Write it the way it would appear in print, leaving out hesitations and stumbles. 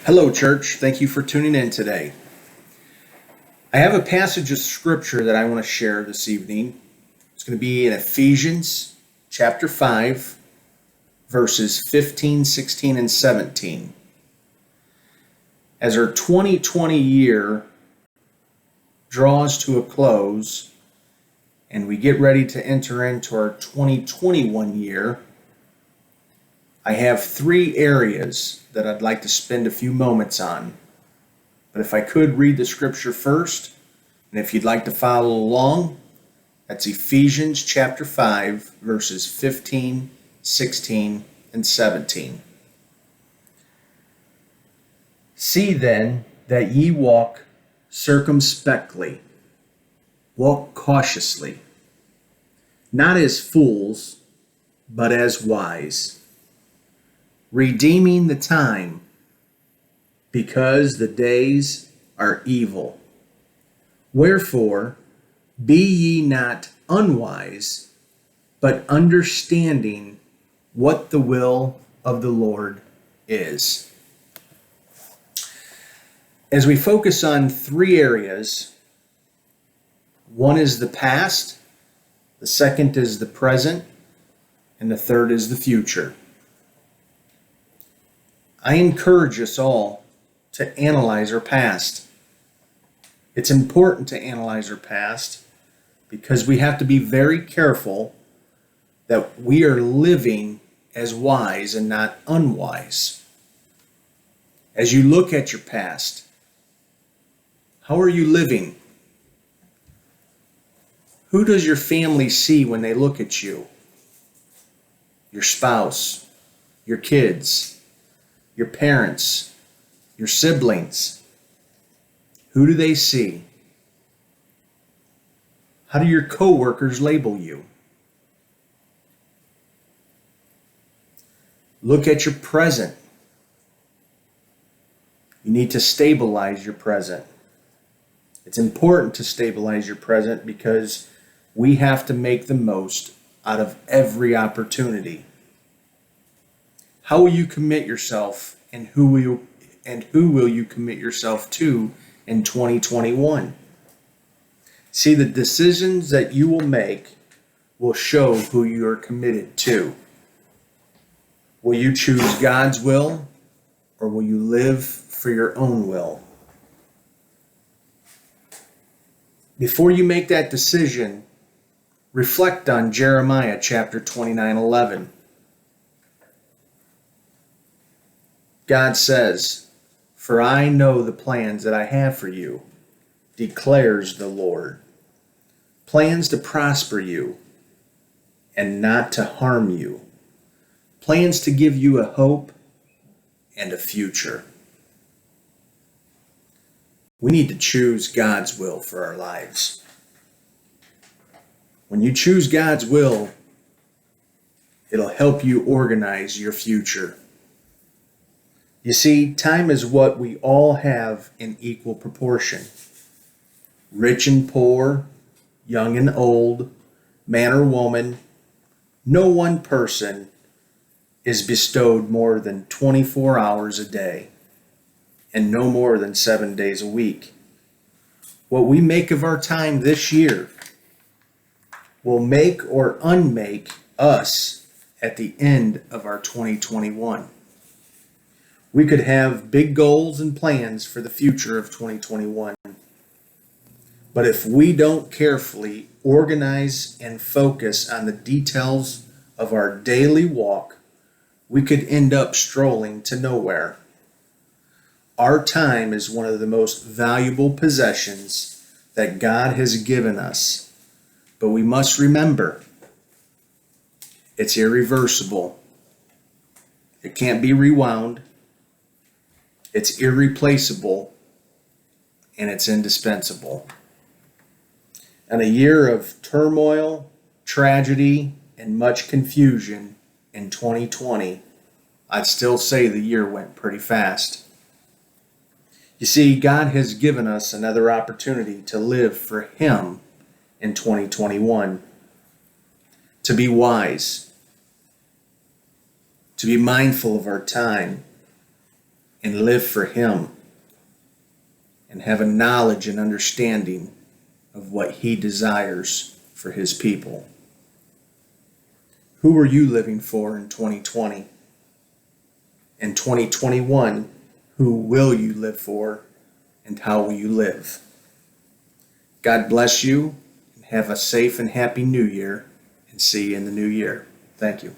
Hello, church. Thank you for tuning in today. I have a passage of scripture that I want to share this evening. It's going to be in Ephesians chapter 5, verses 15, 16, and 17. As our 2020 year draws to a close and we get ready to enter into our 2021 year, I have three areas that I'd like to spend a few moments on. But if I could read the scripture first, and if you'd like to follow along, that's Ephesians chapter 5, verses 15, 16, and 17. See then that ye walk circumspectly, walk cautiously, not as fools, but as wise, redeeming the time, because the days are evil. Wherefore, be ye not unwise, but understanding what the will of the Lord is. As we focus on three areas, one is the past, the second is the present, and the third is the future. I encourage us all to analyze our past. It's important to analyze our past because we have to be very careful that we are living as wise and not unwise. As you look at your past, how are you living? Who does your family see when they look at you? Your spouse, your kids, your parents, your siblings. Who do they see? How do your coworkers label you? Look at your present. You need to stabilize your present. It's important to stabilize your present because we have to make the most out of every opportunity. How will you commit yourself, and who will you commit yourself to in 2021? See, the decisions that you will make will show who you are committed to. Will you choose God's will, or will you live for your own will? Before you make that decision, reflect on Jeremiah chapter 29:11. God says, "For I know the plans that I have for you, declares the Lord. Plans to prosper you and not to harm you. Plans to give you a hope and a future." We need to choose God's will for our lives. When you choose God's will, it'll help you organize your future. You see, time is what we all have in equal proportion. Rich and poor, young and old, man or woman, no one person is bestowed more than 24 hours a day and no more than 7 days a week. What we make of our time this year will make or unmake us at the end of our 2021. We could have big goals and plans for the future of 2021. But if we don't carefully organize and focus on the details of our daily walk, we could end up strolling to nowhere. Our time is one of the most valuable possessions that God has given us. But we must remember, it's irreversible. It can't be rewound. It's irreplaceable, and it's indispensable. In a year of turmoil, tragedy, and much confusion in 2020, I'd still say the year went pretty fast. You see, God has given us another opportunity to live for Him in 2021, to be wise, to be mindful of our time, and live for Him and have a knowledge and understanding of what He desires for His people. Who are you living for in 2020? In 2021, who will you live for and how will you live? God bless you and have a safe and happy new year, and see you in the new year. Thank you.